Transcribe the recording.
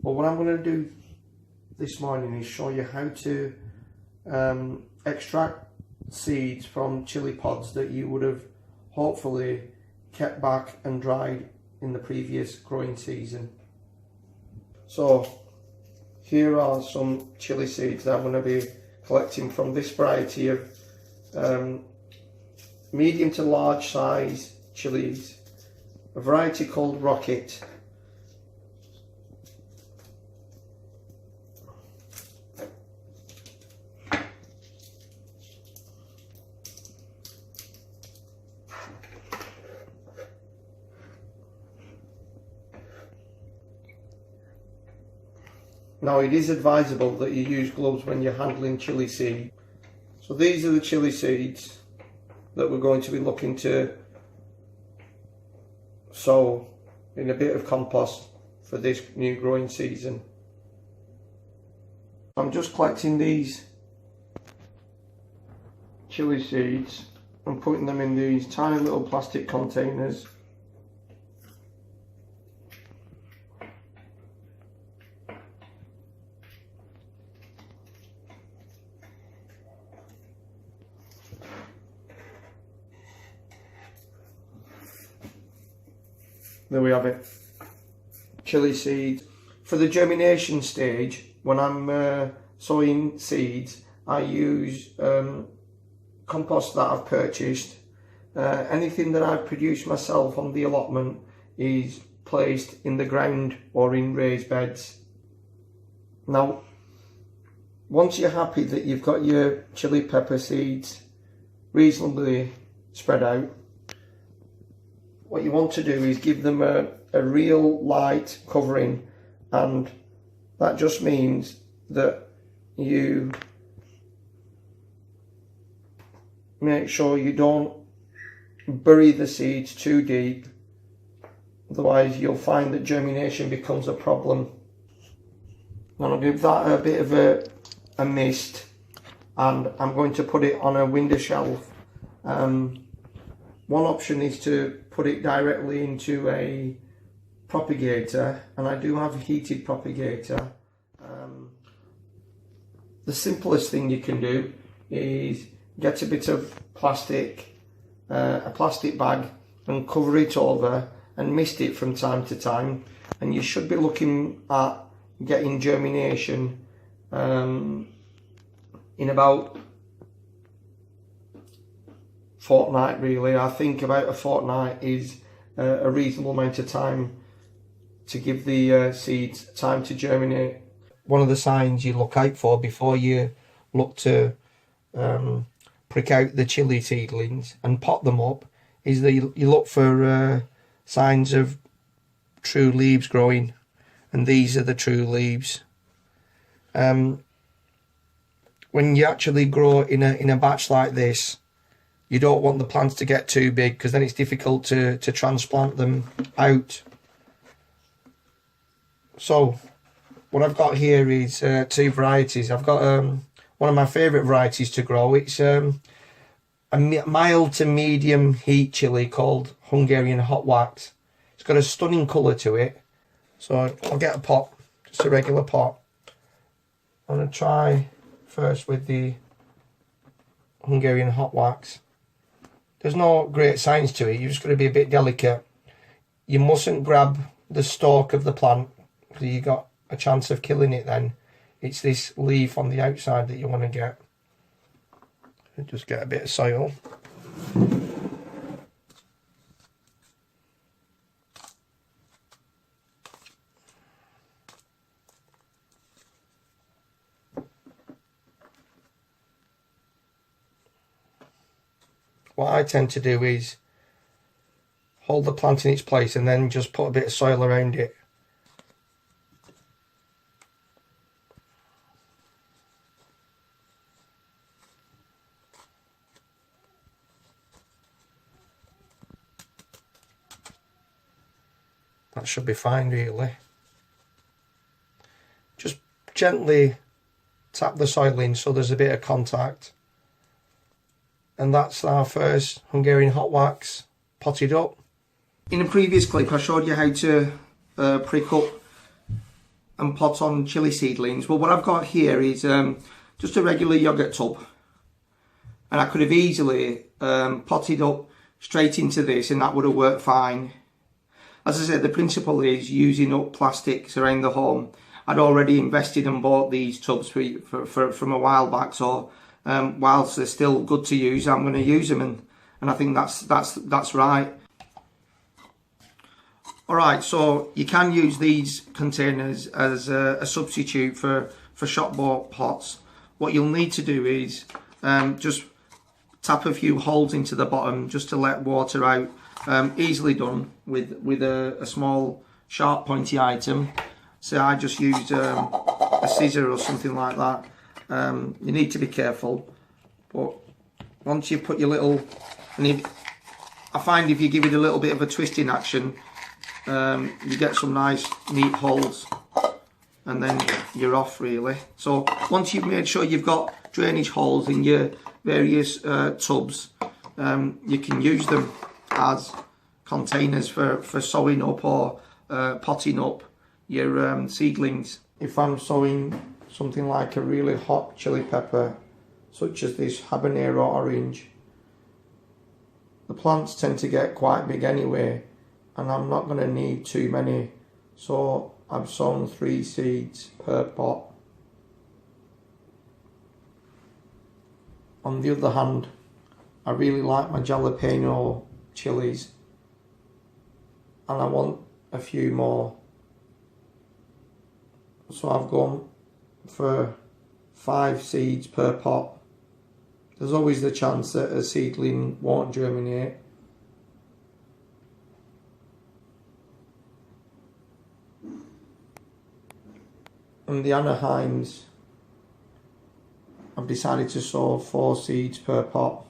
But what I'm going to do this morning is show you how to extract seeds from chili pods that you would have hopefully kept back and dried in the previous growing season. So here are some chili seeds that I'm going to be collecting from this variety of medium to large size chilies, a variety called Rocket. Now it is advisable that you use gloves when you're handling chili seed. So these are the chili seeds that we're going to be looking to sow in a bit of compost for this new growing season. I'm just collecting these chili seeds and putting them in these tiny little plastic containers. There we have it, chili seed. For the germination stage, when I'm sowing seeds, I use compost that I've purchased. Anything that I've produced myself on the allotment is placed in the ground or in raised beds. Now, once you're happy that you've got your chili pepper seeds reasonably spread out, what you want to do is give them a real light covering, and that just means that you make sure you don't bury the seeds too deep, otherwise you'll find that germination becomes a problem. And I'll give that a bit of a mist, and I'm going to put it on a window shelf. One option is to put it directly into a propagator, and I do have a heated propagator. The simplest thing you can do is get a bit of plastic, a plastic bag, and cover it over and mist it from time to time, and you should be looking at getting germination in about fortnight. Really, I think about a fortnight is a reasonable amount of time to give the seeds time to germinate. One of the signs you look out for before you look to prick out the chili seedlings and pot them up is that you look for signs of true leaves growing, and these are the true leaves. When you actually grow in a batch like this, you don't want the plants to get too big, because then it's difficult to transplant them out. So what I've got here is two varieties. I've got one of my favourite varieties to grow. It's a mild to medium heat chili called Hungarian Hot Wax. It's got a stunning colour to it. So I'll get a pot, just a regular pot. I'm going to try first with the Hungarian Hot Wax. There's no great science to it, you've just got to be a bit delicate. You mustn't grab the stalk of the plant, because you've got a chance of killing it then. It's this leaf on the outside that you want to get. Just get a bit of soil. What I tend to do is hold the plant in its place and then just put a bit of soil around it. That should be fine, really. Just gently tap the soil in so there's a bit of contact. And that's our first Hungarian Hot Wax potted up. In a previous clip I showed you how to prick up and pot on chilli seedlings. Well, what I've got here is just a regular yogurt tub, and I could have easily potted up straight into this, and that would have worked fine. As I said, the principle is using up plastics around the home. I'd already invested and bought these tubs from a while back, so whilst they're still good to use, I'm going to use them, and I think that's right. Alright, so you can use these containers as a substitute for shop bought pots. What you'll need to do is just tap a few holes into the bottom just to let water out. Easily done with a small sharp pointy item. So I just used a scissor or something like that. You need to be careful, but once you put your little, I find if you give it a little bit of a twisting action, you get some nice neat holes, and then you're off really. So once you've made sure you've got drainage holes in your various tubs, you can use them as containers for sowing up or potting up your seedlings. If I'm sowing something like a really hot chili pepper, such as this habanero orange, the plants tend to get quite big anyway, and I'm not going to need too many, so I've sown 3 seeds per pot. On the other hand, I really like my jalapeno chilies, and I want a few more, so I've gone for 5 seeds per pot. There's always the chance that a seedling won't germinate. And the Anaheims, I've decided to sow 4 seeds per pot.